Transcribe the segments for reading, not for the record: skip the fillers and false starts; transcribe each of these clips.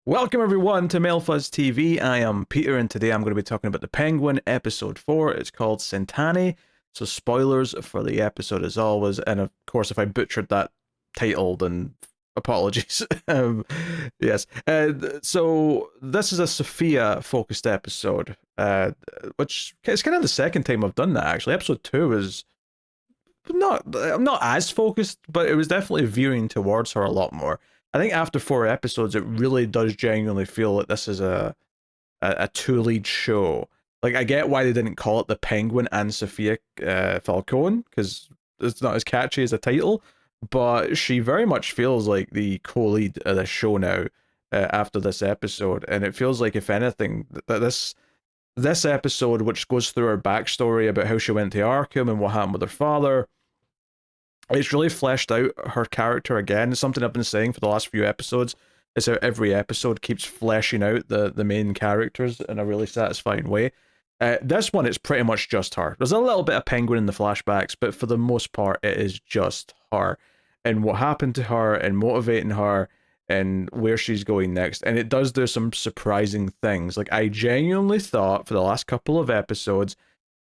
Welcome everyone to Male Fuzz TV. I am Peter and today I'm going to be talking about the Penguin episode 4. It's called Centani. So spoilers for the episode as always, and of course if I butchered that title then apologies. Yes. So this is a Sophia focused episode, which it's kind of the second time I've done that actually. Episode 2 is not as focused, but it was definitely veering towards her a lot more. I think after 4 episodes, it really does genuinely feel like this is a two-lead show. Like, I get why they didn't call it the Penguin and Sophia Falcone, because it's not as catchy as a title, but she very much feels like the co-lead of the show now after this episode, and it feels like, if anything, that this episode, which goes through her backstory about how she went to Arkham and what happened with her father, it's really fleshed out her character again. It's something I've been saying for the last few episodes, is how every episode keeps fleshing out the main characters in a really satisfying way. This one, it's pretty much just her. There's a little bit of Penguin in the flashbacks, but for the most part, it is just her and what happened to her and motivating her and where she's going next. And it does do some surprising things. Like, I genuinely thought for the last couple of episodes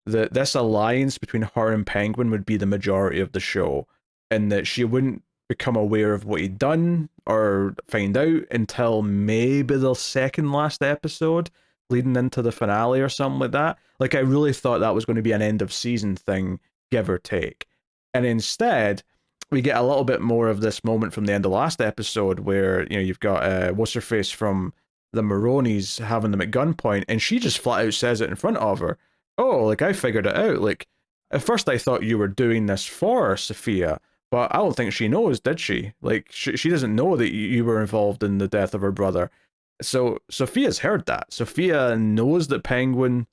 that this alliance between her and Penguin would be the majority of the show, and that she wouldn't become aware of what he'd done or find out until maybe the second last episode leading into the finale or something like that. Like, I really thought that was going to be an end of season thing, give or take. And instead, we get a little bit more of this moment from the end of last episode where, you know, you've got what's-her-face from the Maronis having them at gunpoint, and she just flat out says it in front of her. Oh, like, I figured it out. Like, at first I thought you were doing this for Sophia, but I don't think she knows, did she? Like, she doesn't know that you were involved in the death of her brother. So Sophia's heard that. Sophia knows that Penguin,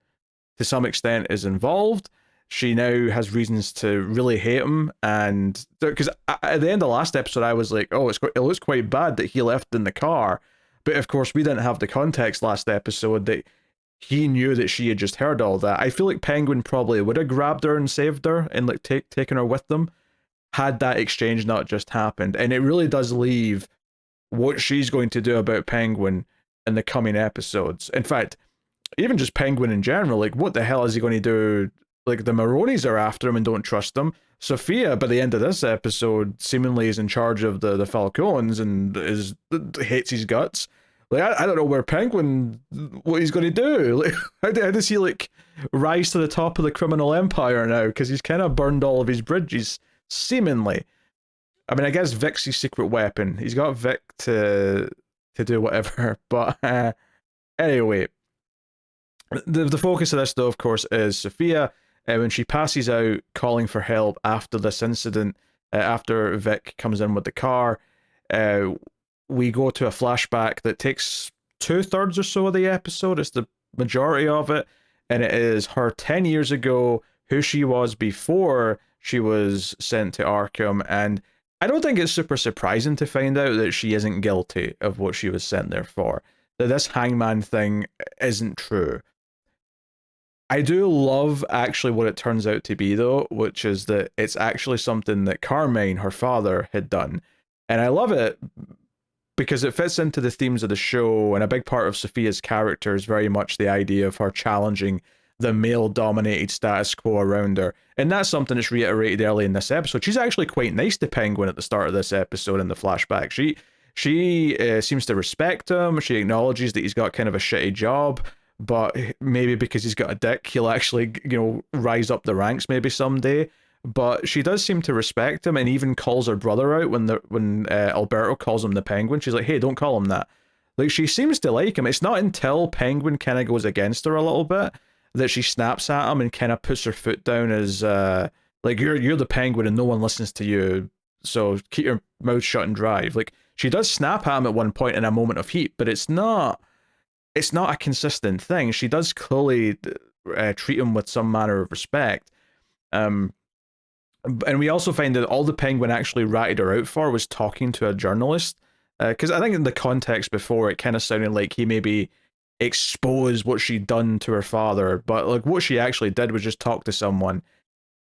to some extent, is involved. She now has reasons to really hate him, and because at the end of last episode I was like, oh, it looks quite bad that he left in the car, but of course we didn't have the context last episode that he knew that she had just heard all that. I feel like Penguin probably would have grabbed her and saved her and like taken her with them had that exchange not just happened. And it really does leave what she's going to do about Penguin in the coming episodes. In fact, even just Penguin in general, like, what the hell is he going to do? Like, the Maronis are after him and don't trust him. Sophia, by the end of this episode, seemingly is in charge of the Falcones and hates his guts. Like, I don't know where Penguin, what he's going to do. Like, how does he, like, rise to the top of the criminal empire now? Because he's kind of burned all of his bridges, seemingly. I mean, I guess Vic's his secret weapon. He's got Vic to do whatever. But anyway, the focus of this, though, of course, is Sophia. When she passes out, calling for help after this incident, after Vic comes in with the car, we go to a flashback that takes 2/3 or so of the episode. It's the majority of it, and it is her 10 years ago, who she was before she was sent to Arkham. And I don't think it's super surprising to find out that she isn't guilty of what she was sent there for, that this hangman thing isn't true. I do love actually what it turns out to be, though, which is that it's actually something that Carmine, her father, had done. And I love it because it fits into the themes of the show, and a big part of Sophia's character is very much the idea of her challenging the male-dominated status quo around her. And that's something that's reiterated early in this episode. She's actually quite nice to Penguin at the start of this episode in the flashback. She seems to respect him. She acknowledges that he's got kind of a shitty job, but maybe because he's got a dick, he'll actually, you know, rise up the ranks maybe someday. But she does seem to respect him, and even calls her brother out when Alberto calls him the Penguin. She's like, hey, don't call him that. Like, she seems to like him. It's not until Penguin kind of goes against her a little bit that she snaps at him and kind of puts her foot down as, like, you're the Penguin and no one listens to you, so keep your mouth shut and drive. Like, she does snap at him at one point in a moment of heat, but it's not a consistent thing. She does clearly treat him with some manner of respect. And we also find that all the Penguin actually ratted her out for was talking to a journalist. Because I think in the context before, it kind of sounded like he maybe exposed what she'd done to her father, but like what she actually did was just talk to someone.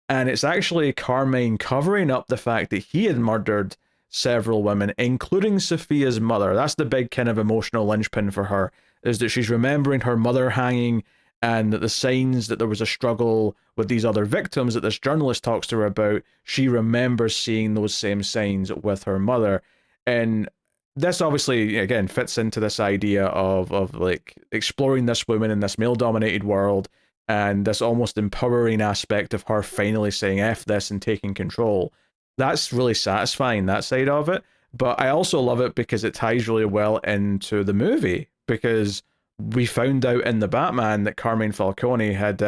And it's actually Carmine covering up the fact that he had murdered several women, including Sophia's mother. That's the big kind of emotional linchpin for her, is that she's remembering her mother hanging, and that the signs that there was a struggle with these other victims that this journalist talks to her about, she remembers seeing those same signs with her mother. And this obviously, again, fits into this idea of like exploring this woman in this male-dominated world, and this almost empowering aspect of her finally saying F this and taking control. That's really satisfying, that side of it. But I also love it because it ties really well into the movie, because we found out in the Batman that Carmine Falcone had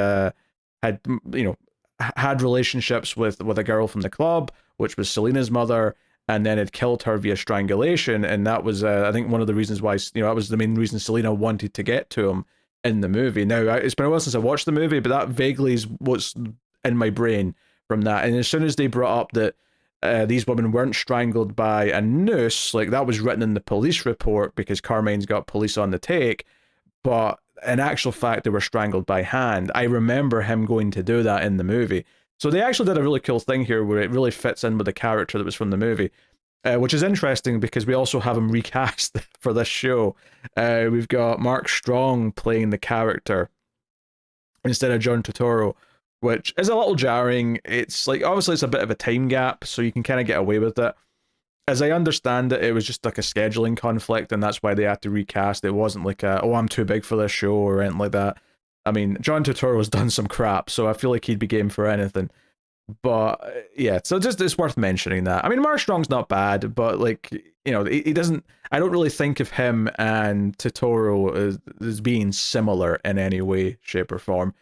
had relationships with a girl from the club, which was Selina's mother, and then had killed her via strangulation. And that was I think one of the reasons why, that was the main reason Selina wanted to get to him in the movie. Now, it's been a while since I watched the movie, but that vaguely is what's in my brain from that. And as soon as they brought up that these women weren't strangled by a noose, like that was written in the police report because Carmine's got police on the take, but in actual fact they were strangled by hand. I remember him going to do that in the movie. So they actually did a really cool thing here where it really fits in with the character that was from the movie, which is interesting because we also have him recast for this show. We've got Mark Strong playing the character instead of John Turturro, which is a little jarring. It's like, obviously it's a bit of a time gap, so you can kind of get away with it. As I understand it, it was just like a scheduling conflict, and that's why they had to recast. It wasn't like I'm too big for this show or anything like that. I mean, John Turturro's done some crap, so I feel like he'd be game for anything. But yeah, so just it's worth mentioning that. I mean, Mark Strong's not bad, but like, he doesn't. I don't really think of him and Turturro as being similar in any way, shape, or form.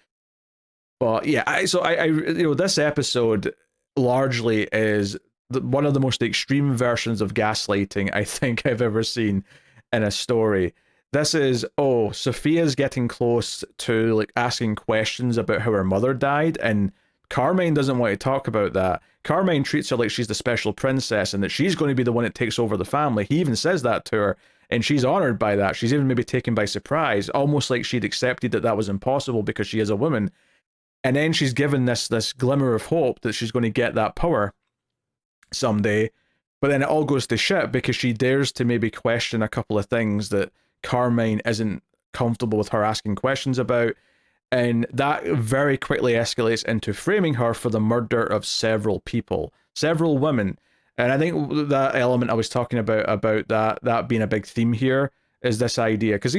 But yeah, I this episode largely is one of the most extreme versions of gaslighting I think I've ever seen in a story. This is, Sophia's getting close to like asking questions about how her mother died, and Carmine doesn't want to talk about that. Carmine treats her like she's the special princess and that she's going to be the one that takes over the family. He even says that to her, and she's honored by that. She's even maybe taken by surprise, almost like she'd accepted that was impossible because she is a woman. And then she's given this glimmer of hope that she's going to get that power someday, but then it all goes to shit because she dares to maybe question a couple of things that Carmine isn't comfortable with her asking questions about, and that very quickly escalates into framing her for the murder of several people, several women. And I think that element I was talking about that being a big theme here is this idea, because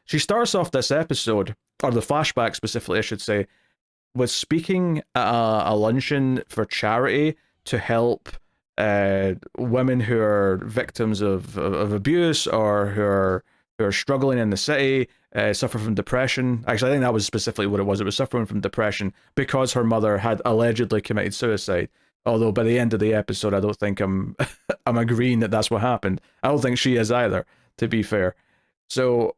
she starts off this episode, or the flashback specifically I should say, with speaking at a luncheon for charity to help women who are victims of abuse, or who are struggling in the city, suffer from depression. Actually, I think that was specifically what it was. It was suffering from depression because her mother had allegedly committed suicide. Although by the end of the episode, I don't think I'm agreeing that that's what happened. I don't think she is either, to be fair. So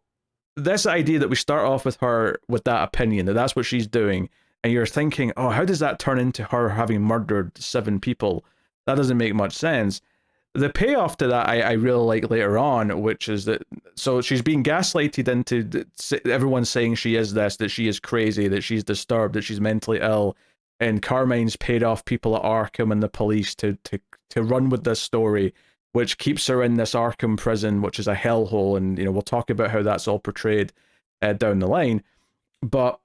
this idea that we start off with her with that opinion, that that's what she's doing, and you're thinking, how does that turn into her having murdered 7 people? That doesn't make much sense. The payoff to that I really like later on, which is that, so she's being gaslighted into everyone saying she is this, that she is crazy, that she's disturbed, that she's mentally ill, and Carmine's paid off people at Arkham and the police to run with this story, which keeps her in this Arkham prison, which is a hellhole, and we'll talk about how that's all portrayed down the line. But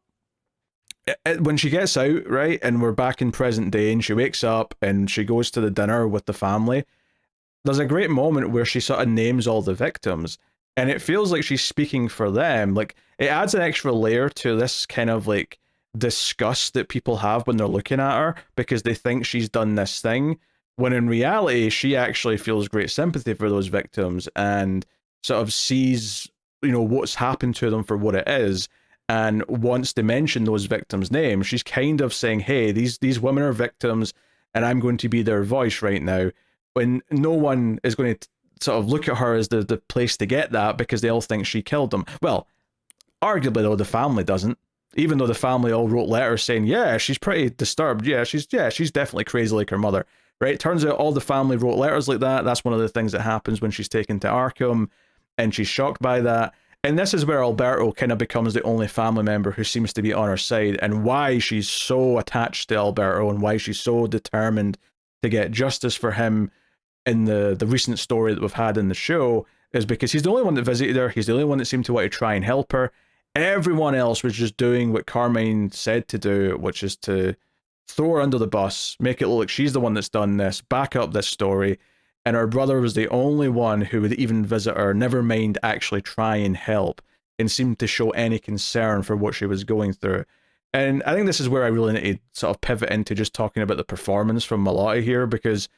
when she gets out, right, and we're back in present day, and she wakes up and she goes to the dinner with the family, there's a great moment where she sort of names all the victims, and it feels like she's speaking for them. Like, it adds an extra layer to this kind of like disgust that people have when they're looking at her because they think she's done this thing, when in reality she actually feels great sympathy for those victims and sort of sees what's happened to them for what it is, and wants to mention those victims' names. She's kind of saying, hey, these women are victims, and I'm going to be their voice right now, when no one is going to sort of look at her as the place to get that because they all think she killed them. Well, arguably though, the family doesn't. Even though the family all wrote letters saying, yeah, she's pretty disturbed. Yeah, she's definitely crazy like her mother. Right? Turns out all the family wrote letters like that. That's one of the things that happens when she's taken to Arkham, and she's shocked by that. And this is where Alberto kind of becomes the only family member who seems to be on her side, and why she's so attached to Alberto and why she's so determined to get justice for him, in the recent story that we've had in the show is because he's the only one that visited her. He's the only one that seemed to want to try and help her. Everyone else was just doing what Carmine said to do, which is to throw her under the bus, make it look like she's the one that's done this, back up this story. And her brother was the only one who would even visit her, never mind actually try and help, and seemed to show any concern for what she was going through. And I think this is where I really need to sort of pivot into just talking about the performance from Milioti here, because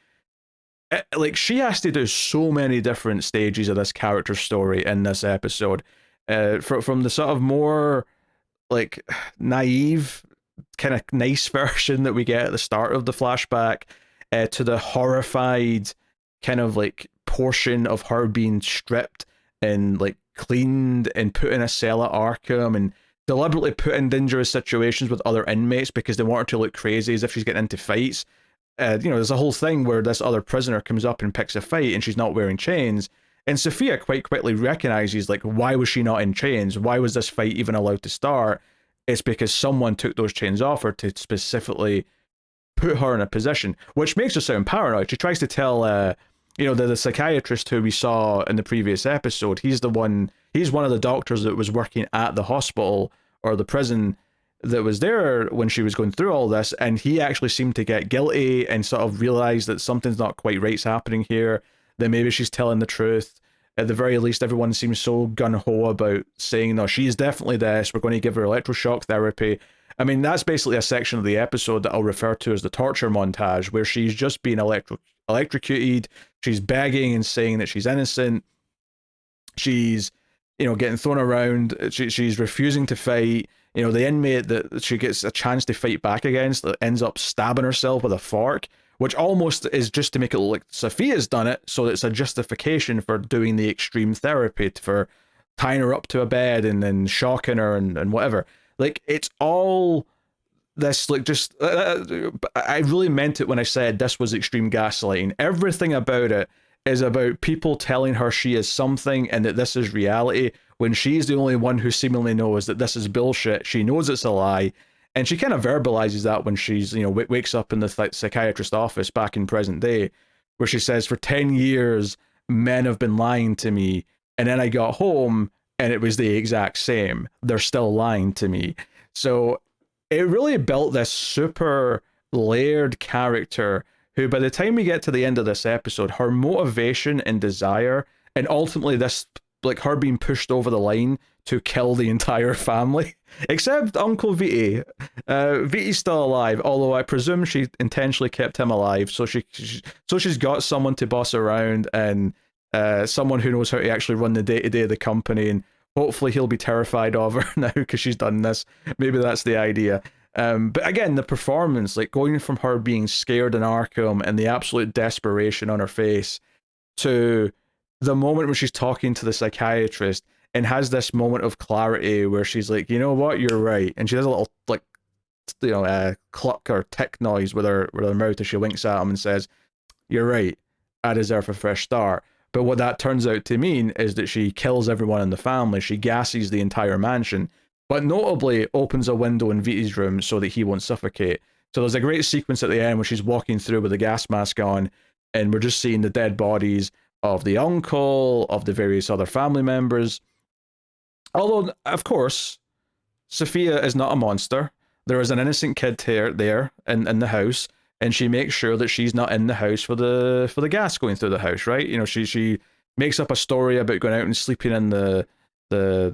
like she has to do so many different stages of this character story in this episode, from the sort of more like naive kind of nice version that we get at the start of the flashback, to the horrified kind of like portion of her being stripped and like cleaned and put in a cell at Arkham and deliberately put in dangerous situations with other inmates because they want her to look crazy as if she's getting into fights. There's a whole thing where this other prisoner comes up and picks a fight and she's not wearing chains. And Sophia quite quickly recognizes, like, why was she not in chains? Why was this fight even allowed to start? It's because someone took those chains off her to specifically put her in a position, which makes her sound paranoid. She tries to tell, the psychiatrist who we saw in the previous episode, he's one of the doctors that was working at the hospital or the prison that was there when she was going through all this, and he actually seemed to get guilty and sort of realize that something's not quite right's happening here, that maybe she's telling the truth. At the very least, everyone seems so gung-ho about saying, no, she's definitely this, we're going to give her electroshock therapy. I mean, that's basically a section of the episode that I'll refer to as the torture montage, where she's just being electrocuted, she's begging and saying that she's innocent, she's, getting thrown around, she's refusing to fight. The inmate that she gets a chance to fight back against ends up stabbing herself with a fork, which almost is just to make it look like Sophia's done it, so it's a justification for doing the extreme therapy, for tying her up to a bed and then shocking her and whatever. Like, it's all this, like, just... I really meant it when I said this was extreme gaslighting. Everything about it is about people telling her she is something and that this is reality, when she's the only one who seemingly knows that this is bullshit. She knows it's a lie, and she kind of verbalizes that when she's, wakes up in the psychiatrist's office back in present day, where she says, for 10 years, men have been lying to me, and then I got home, and it was the exact same. They're still lying to me. So it really built this super layered character who, by the time we get to the end of this episode, her motivation and desire, and ultimately this, like, her being pushed over the line to kill the entire family, except Uncle Viti. Viti's still alive, although I presume she intentionally kept him alive, so she's got someone to boss around, and someone who knows how to actually run the day-to-day of the company, and hopefully he'll be terrified of her now because she's done this. Maybe that's the idea. But again, the performance, like going from her being scared in Arkham and the absolute desperation on her face to the moment when she's talking to the psychiatrist and has this moment of clarity where she's like, you know what, you're right. And she does a little, like, cluck or tick noise with her mouth as she winks at him and says, you're right, I deserve a fresh start. But what that turns out to mean is that she kills everyone in the family. She gasses the entire mansion, but notably opens a window in Viti's room so that he won't suffocate. So there's a great sequence at the end where she's walking through with a gas mask on, and we're just seeing the dead bodies of the uncle, of the various other family members. Although, of course, Sophia is not a monster. There is an innocent kid there in the house, and she makes sure that she's not in the house for the gas going through the house, right? She makes up a story about going out and sleeping in the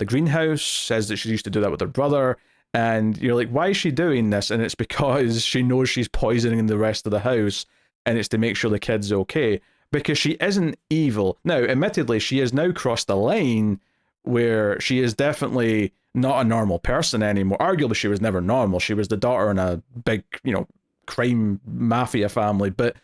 greenhouse, says that she used to do that with her brother, and you're like, why is she doing this? And it's because she knows she's poisoning the rest of the house, and it's to make sure the kid's okay, because she isn't evil. Now, admittedly, she has now crossed the line where she is definitely not a normal person anymore. Arguably, she was never normal. She was the daughter in a big, crime mafia family, but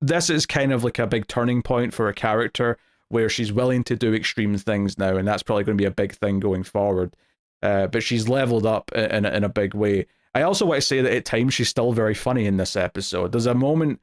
this is kind of like a big turning point for a character where she's willing to do extreme things now, and that's probably going to be a big thing going forward. But she's leveled up in a big way. I also want to say that at times she's still very funny in this episode. There's a moment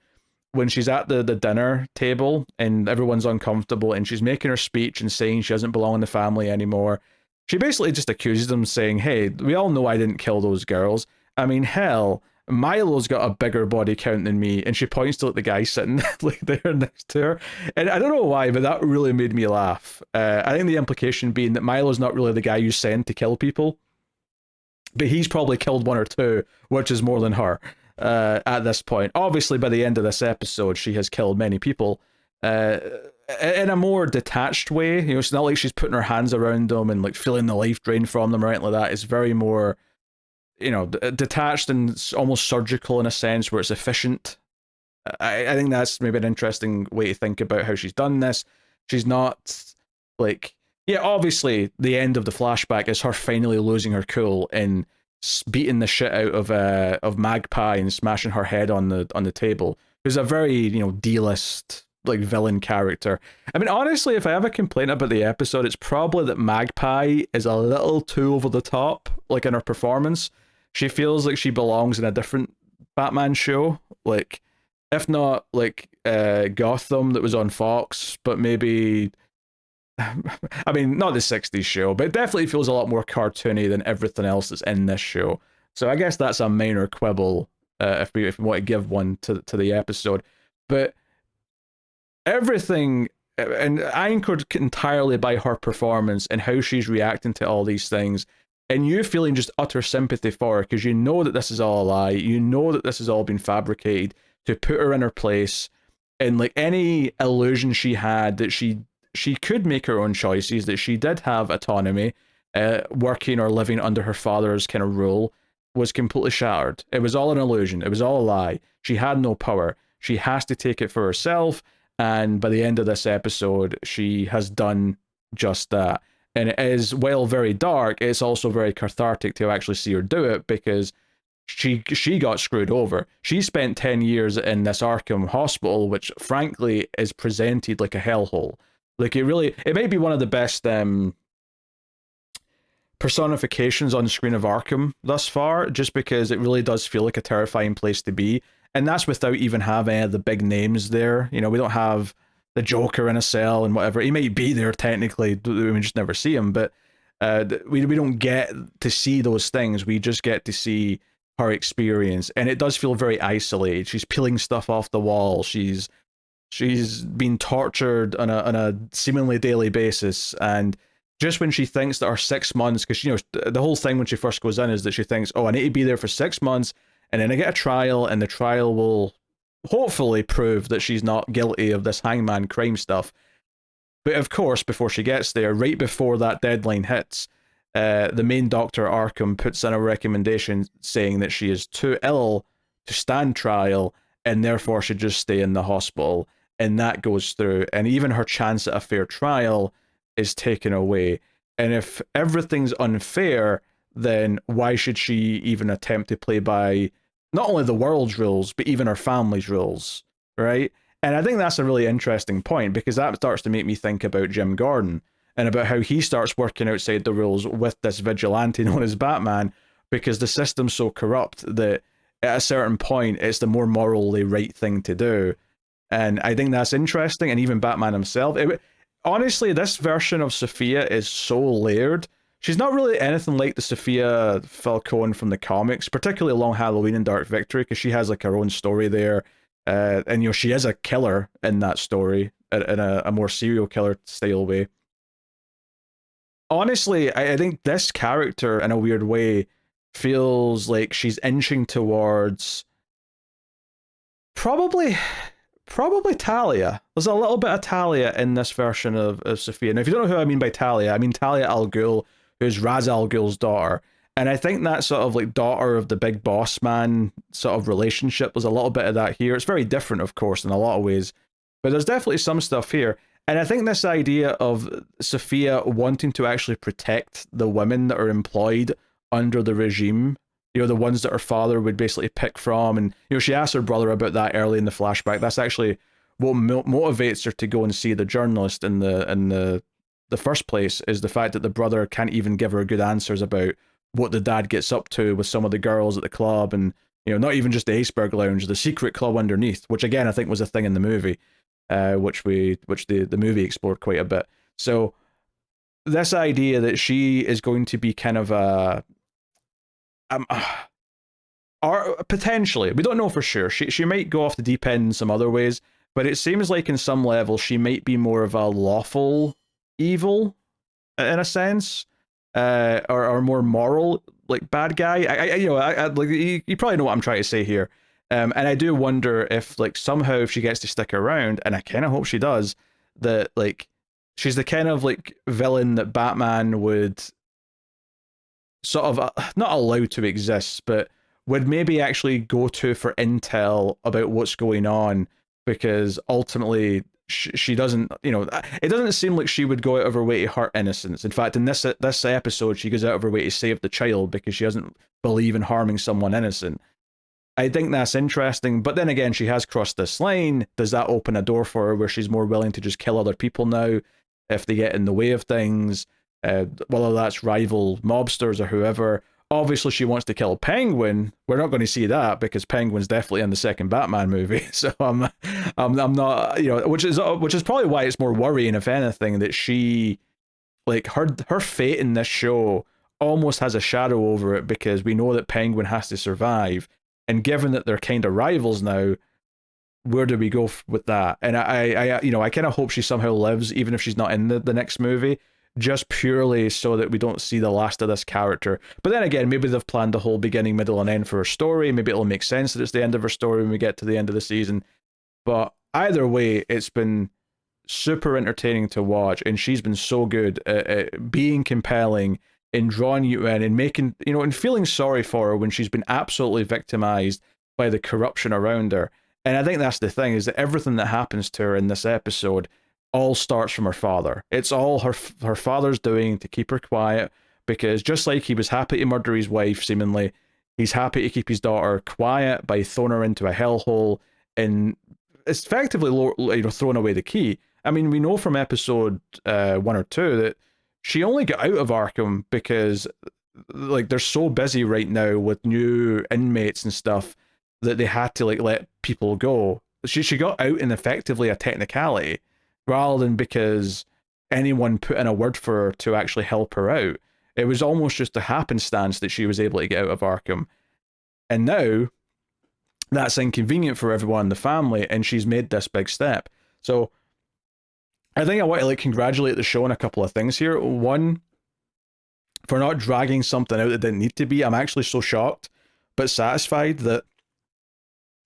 when she's at the dinner table and everyone's uncomfortable and she's making her speech and saying she doesn't belong in the family anymore. She basically just accuses them, saying, hey, we all know I didn't kill those girls. I mean, hell, Milo's got a bigger body count than me, and she points to like the guy sitting like there next to her, and I don't know why, but that really made me laugh. I think the implication being that Milo's not really the guy you send to kill people, but he's probably killed one or two, which is more than her at this point. Obviously, by the end of this episode, she has killed many people uh, in a more detached way. You know, it's not like she's putting her hands around them and like feeling the life drain from them or anything like that. It's very more, you know, detached and almost surgical in a sense where it's efficient. I think that's maybe an interesting way to think about how she's done this. She's not like, yeah, obviously the end of the flashback is her finally losing her cool and beating the shit out of Magpie and smashing her head on the table. Who's a very, you know, D-list like villain character. I mean, honestly, if I have a complaint about the episode, it's probably that Magpie is a little too over the top, like in her performance. She feels like she belongs in a different Batman show, like if not like Gotham that was on Fox, but maybe I mean not the 60s show, but it definitely feels a lot more cartoony than everything else that's in this show. So I guess that's a minor quibble if we want to give one to the episode. But everything and anchored entirely by her performance and how she's reacting to all these things, and you feeling just utter sympathy for her because you know that this is all a lie, you know that this has all been fabricated to put her in her place, and like any illusion she had that she could make her own choices, that she did have autonomy, working or living under her father's kind of rule, was completely shattered. It was all an illusion. It was all a lie. She had no power. She has to take it for herself. And by the end of this episode, she has done just that. And it is, while very dark, it's also very cathartic to actually see her do it because she got screwed over. She spent 10 years in this Arkham hospital, which frankly is presented like a hellhole. Like it might be one of the best personifications on screen of Arkham thus far, just because it really does feel like a terrifying place to be. And that's without even having any of the big names there. You know, we don't have the Joker in a cell and whatever. He might be there technically, we just never see him, but we don't get to see those things. We just get to see her experience, and it does feel very isolated. She's peeling stuff off the wall. She's been tortured on a seemingly daily basis, and just when she thinks that her 6 months, because you know the whole thing when she first goes in is that she thinks, oh, I need to be there for 6 months, and then I get a trial, and the trial will hopefully prove that she's not guilty of this hangman crime stuff. But of course, before she gets there, right before that deadline hits, the main doctor at Arkham puts in a recommendation saying that she is too ill to stand trial and therefore should just stay in the hospital. And that goes through, and even her chance at a fair trial is taken away. And if everything's unfair, then why should she even attempt to play by not only the world's rules, but even her family's rules, right? And I think that's a really interesting point, because that starts to make me think about Jim Gordon and about how he starts working outside the rules with this vigilante known as Batman, because the system's so corrupt that at a certain point, it's the more morally right thing to do. And I think that's interesting. And even Batman himself, honestly, this version of Sophia is so layered. She's not really anything like the Sophia Falcone from the comics, particularly along Halloween and Dark Victory, because she has like her own story there. And you know, she is a killer in that story in a more serial killer style way. Honestly, I think this character, in a weird way, feels like she's inching towards probably Talia. There's a little bit of Talia in this version of Sophia. Now, if you don't know who I mean by Talia, I mean Talia al Ghul, who's Ra's al Ghul's daughter. And I think that sort of like daughter of the big boss man sort of relationship, there's a little bit of that here. It's very different, of course, in a lot of ways, but there's definitely some stuff here. And I think this idea of Sophia wanting to actually protect the women that are employed under the regime, you know, the ones that her father would basically pick from, and you know, she asked her brother about that early in the flashback. That's actually what motivates her to go and see the journalist in the first place, is the fact that the brother can't even give her good answers about what the dad gets up to with some of the girls at the club, and you know, not even just the Iceberg Lounge, the secret club underneath, which again I think was a thing in the movie, which the movie explored quite a bit. So this idea that she is going to be kind of a Or potentially, we don't know for sure. She might go off the deep end in some other ways, but it seems like in some level she might be more of a lawful evil in a sense, or more moral like bad guy. I like you probably know what I'm trying to say here. And I do wonder if like somehow if she gets to stick around, and I kind of hope she does, that like she's the kind of like villain that Batman would sort of not allow to exist, but would maybe actually go to for intel about what's going on, because ultimately she doesn't, it doesn't seem like she would go out of her way to hurt innocents. In fact, in this episode, she goes out of her way to save the child because she doesn't believe in harming someone innocent. I think that's interesting, but then again, she has crossed this line. Does that open a door for her where she's more willing to just kill other people now if they get in the way of things? Whether that's rival mobsters or whoever. Obviously, she wants to kill Penguin. We're not going to see that because Penguin's definitely in the second Batman movie. So I'm not, which is probably why it's more worrying, if anything, that she, like her fate in this show almost has a shadow over it, because we know that Penguin has to survive, and given that they're kind of rivals now, where do we go with that? And I kind of hope she somehow lives, even if she's not in the next movie, just purely so that we don't see the last of this character. But then again, maybe they've planned a whole beginning, middle, and end for her story. Maybe it'll make sense that it's the end of her story when we get to the end of the season. But either way, it's been super entertaining to watch, and she's been so good at being compelling, in drawing you in, and making, and feeling sorry for her when she's been absolutely victimized by the corruption around her. And I think that's the thing, is that everything that happens to her in this episode all starts from her father. It's all her father's doing to keep her quiet, because just like he was happy to murder his wife, seemingly, he's happy to keep his daughter quiet by throwing her into a hellhole and effectively throwing away the key. I mean, we know from episode 1 or 2 that she only got out of Arkham because like they're so busy right now with new inmates and stuff that they had to like let people go. She got out in effectively a technicality, rather than because anyone put in a word for her to actually help her out. It was almost just a happenstance that she was able to get out of Arkham. And now that's inconvenient for everyone in the family, and she's made this big step. So I think I want to like congratulate the show on a couple of things here. One, for not dragging something out that didn't need to be. I'm actually so shocked but satisfied that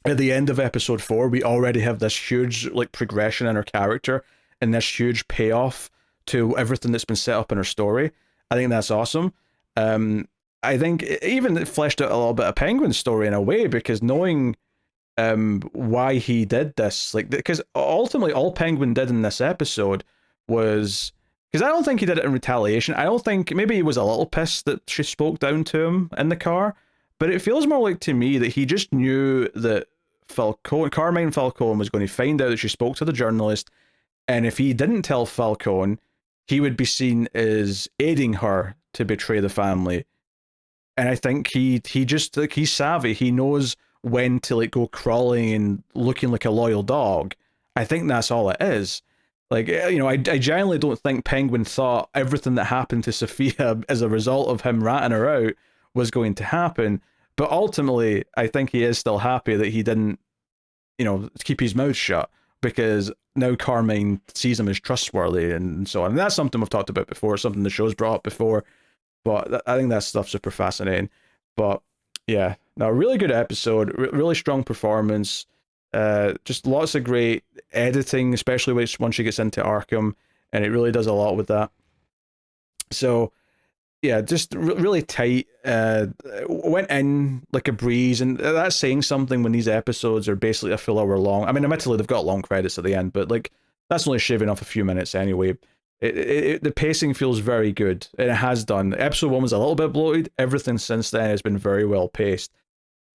at the end of episode 4 we already have this huge like progression in her character and this huge payoff to everything that's been set up in her story. I think that's awesome. I think even it fleshed out a little bit of Penguin's story in a way, because knowing why he did this, like, because ultimately all Penguin did in this episode was, because I don't think he did it in retaliation. I don't think, maybe he was a little pissed that she spoke down to him in the car, but it feels more like to me that he just knew that Carmine Falcone was going to find out that she spoke to the journalist, and if he didn't tell Falcone, he would be seen as aiding her to betray the family. And I think he just, like, he's savvy. He knows when to like go crawling and looking like a loyal dog. I think that's all it is. Like, I genuinely don't think Penguin thought everything that happened to Sophia as a result of him ratting her out was going to happen. But ultimately, I think he is still happy that he didn't, keep his mouth shut, because now Carmine sees him as trustworthy and so on. And that's something we've talked about before, something the show's brought up before. But I think that stuff's super fascinating. But yeah, no, really good episode, really strong performance. Just lots of great editing, especially once she gets into Arkham, and it really does a lot with that. So yeah, just really tight. Went in like a breeze, and that's saying something when these episodes are basically a full hour long. I mean, admittedly, they've got long credits at the end, but like that's only shaving off a few minutes anyway. The pacing feels very good, and it has done. Episode 1 was a little bit bloated. Everything since then has been very well paced.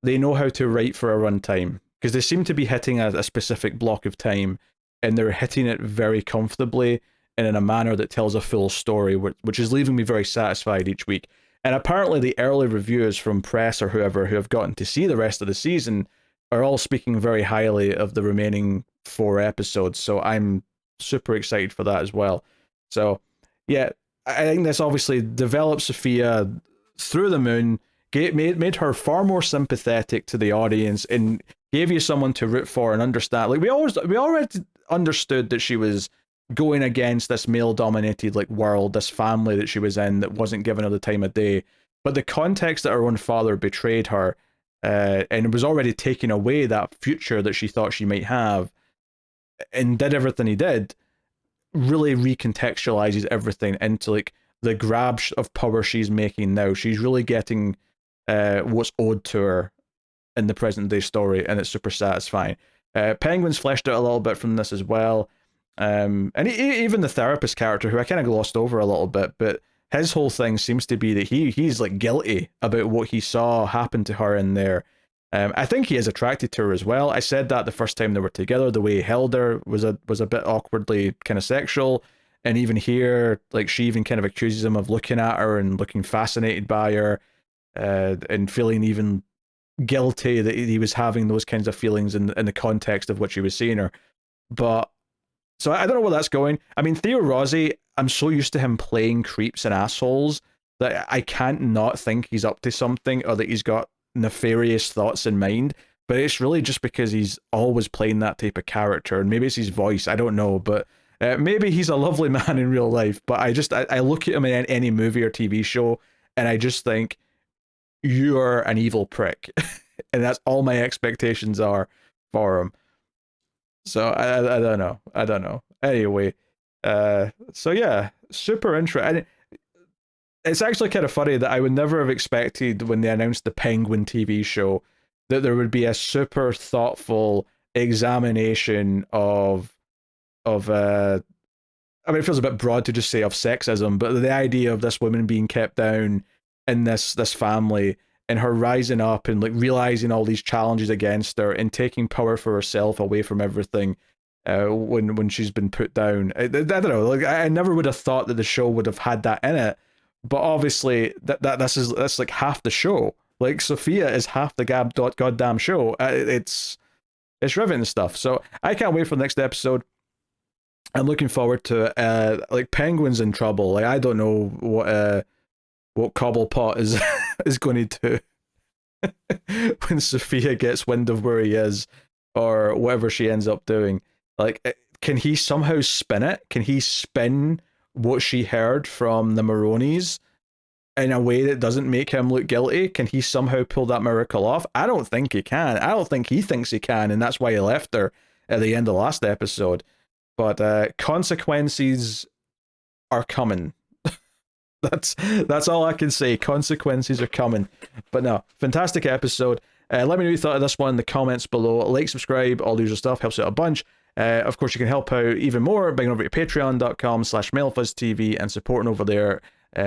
They know how to write for a runtime, because they seem to be hitting a specific block of time, and they're hitting it very comfortably and in a manner that tells a full story, which is leaving me very satisfied each week. And apparently the early reviews from press or whoever who have gotten to see the rest of the season are all speaking very highly of the remaining 4 episodes, so I'm super excited for that as well. So yeah, I think this obviously develops Sophia through the moon, made her far more sympathetic to the audience and gave you someone to root for and understand. Like we already understood that she was going against this male dominated like world, this family that she was in that wasn't giving her the time of day. But the context that her own father betrayed her, and was already taking away that future that she thought she might have, and did everything he did, really recontextualizes everything into like the grab of power she's making now. She's really getting what's owed to her in the present day story, and it's super satisfying. Penguin's fleshed out a little bit from this as well. And even the therapist character, who I kind of glossed over a little bit, but his whole thing seems to be that he's like guilty about what he saw happen to her in there. I think he is attracted to her as well. I said that the first time they were together, the way he held her was a bit awkwardly kind of sexual. And even here, like she even kind of accuses him of looking at her and looking fascinated by her, and feeling even guilty that he was having those kinds of feelings in the context of what she was seeing her. But so I don't know where that's going. I mean, Theo Rossi, I'm so used to him playing creeps and assholes that I can't not think he's up to something or that he's got nefarious thoughts in mind. But it's really just because he's always playing that type of character, and maybe it's his voice, I don't know. But maybe he's a lovely man in real life. But I look at him in any movie or TV show, and I just think, you're an evil prick. And that's all my expectations are for him. So I don't know. Anyway, so yeah, super interesting. It's actually kind of funny that I would never have expected when they announced the Penguin TV show that there would be a super thoughtful examination of I mean, it feels a bit broad to just say of sexism, but the idea of this woman being kept down in this family and her rising up and like realizing all these challenges against her and taking power for herself away from everything when she's been put down. I don't know. Like I never would have thought that the show would have had that in it, but obviously that's like half the show. Like Sophia is half the goddamn show. It's riveting stuff. So I can't wait for the next episode. I'm looking forward to it. Like Penguin's in trouble. Like I don't know what Cobblepot is is going to do when Sophia gets wind of where he is or whatever she ends up doing. Like, can he somehow spin it? Can he spin what she heard from the Maronis in a way that doesn't make him look guilty? Can he somehow pull that miracle off? I don't think he can. I don't think he thinks he can, and that's why he left her at the end of the last episode. But consequences are coming. That's all I can say. Consequences are coming. But no, fantastic episode. Let me know what you thought of this one in the comments below. Like, subscribe, all the usual stuff. Helps out a bunch. Of course, you can help out even more by going over to patreon.com/MailFuzzTV and supporting over there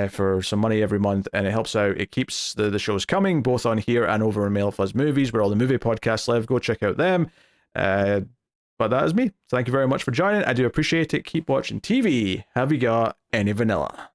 for some money every month. And it helps out. It keeps the shows coming, both on here and over in MailFuzz Movies, where all the movie podcasts live. Go check out them. But that is me. Thank you very much for joining. I do appreciate it. Keep watching TV. Have you got any vanilla?